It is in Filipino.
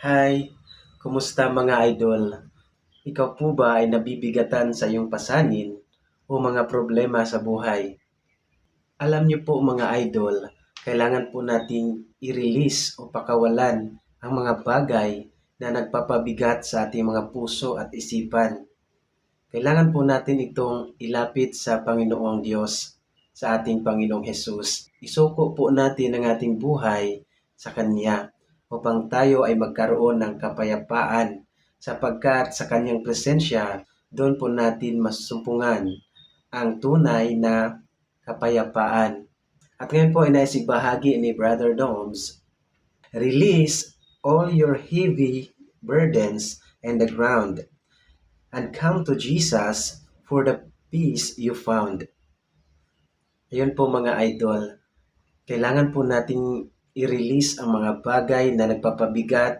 Hi, kumusta mga idol? Ikaw po ba ay nabibigatan sa iyong pasanin o mga problema sa buhay? Alam niyo po mga idol, kailangan po nating i-release o pakawalan ang mga bagay na nagpapabigat sa ating mga puso at isipan. Kailangan po natin itong ilapit sa Panginoong Diyos, sa ating Panginoong Hesus. Isuko po natin ang ating buhay sa Kanya upang tayo ay magkaroon ng kapayapaan sapagkat sa Kanyang presensya, doon po natin masumpungan ang tunay na kapayapaan. At ngayon po ay naisibahagi ni Brother Doms, release all your heavy burdens and the ground and come to Jesus for the peace you found. Ayun po mga idol, kailangan po nating i-release ang mga bagay na nagpapabigat